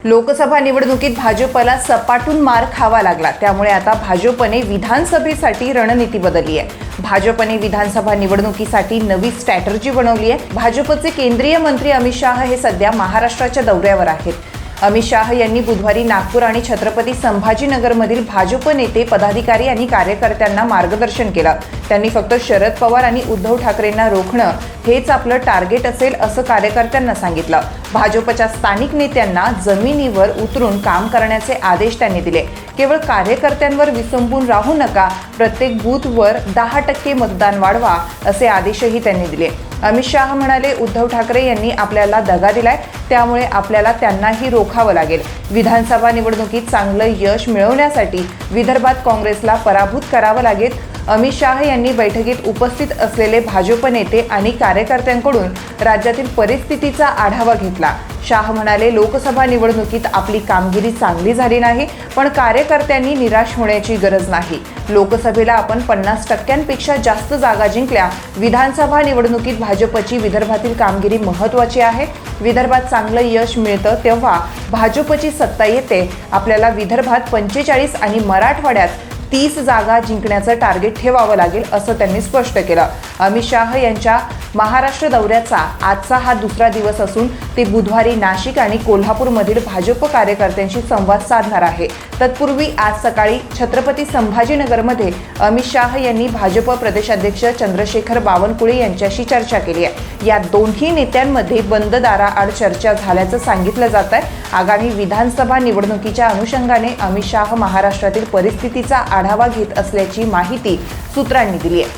लोकसभा निवडणुकीत भाजपला सपाटून मार खावा लागला। त्यामुळे आता भाजपने विधानसभेसाठी रणनीती बदलली आहे। भाजपने विधानसभा निवडणुकीसाठी नवी स्ट्रॅटर्जी बनवली आहे। भाजपचे केंद्रीय मंत्री अमित शाह हे सध्या महाराष्ट्राच्या दौऱ्यावर आहेत। अमित शाह यांनी बुधवारी नागपूर आणि छत्रपती संभाजीनगरमधील भाजप नेते, पदाधिकारी आणि कार्यकर्त्यांना मार्गदर्शन केलं। त्यांनी फक्त शरद पवार आणि उद्धव ठाकरेंना रोखणं हेच आपलं टार्गेट असेल असं कार्यकर्त्यांना सांगितलं। भाजपच्या स्थानिक नेत्यांना जमिनीवर उतरून काम करण्याचे आदेश त्यांनी दिले। केवळ कार्यकर्त्यांवर विसंबून राहू नका, प्रत्येक बूथवर 10% मतदान वाढवा असे आदेशही त्यांनी दिले। अमित शाह म्हणाले, उद्धव ठाकरे यांनी आपल्याला दगा दिलाय, त्यामुळे आपल्याला त्यांनाही रोखावं लागेल। विधानसभा निवडणुकीत चांगलं यश मिळवण्यासाठी विदर्भात काँग्रेसला पराभूत करावं लागेल। अमित शाह यांनी बैठकीत उपस्थित असलेले भाजप नेते आणि कार्यकर्त्यांकडून राज्यातील परिस्थितीचा आढावा घेतला। शाह म्हणाले, लोकसभा निवडणुकीत आपली कामगिरी चांगली झाली नाही, पण कार्यकर्त्यांनी निराश होण्याची गरज नाही। लोकसभेला आपण 50%पेक्षा जास्त जागा जिंकल्या। विधानसभा निवडणुकीत भाजपची विदर्भातील कामगिरी महत्त्वाची आहे। विदर्भात चांगलं यश मिळतं तेव्हा भाजपची सत्ता येते। आपल्याला विदर्भात 45 आणि मराठवाड्यात 30 जागा जिंकण्याचं टार्गेट ठेवावं लागेल असं त्यांनी स्पष्ट केलं। अमित शाह यांच्या महाराष्ट्र दौऱ्याचा आजचा हा दुसरा दिवस असून ते बुधवारी नाशिक आणि कोल्हापूरमधील भाजप कार्यकर्त्यांशी संवाद साधणार आहे। तत्पूर्वी आज सकाळी छत्रपती संभाजीनगरमध्ये अमित शाह यांनी भाजप प्रदेशाध्यक्ष चंद्रशेखर बावनकुळे यांच्याशी चर्चा केली आहे। या दोन्ही नेत्यांमध्ये बंद दाराआड चर्चा झाल्याचं सांगितलं जात आहे। आगामी विधानसभा निवडणुकीच्या अनुषंगाने अमित शाह महाराष्ट्रातील परिस्थितीचा आढावा घेत असल्याची माहिती सूत्रांनी दिली आहे।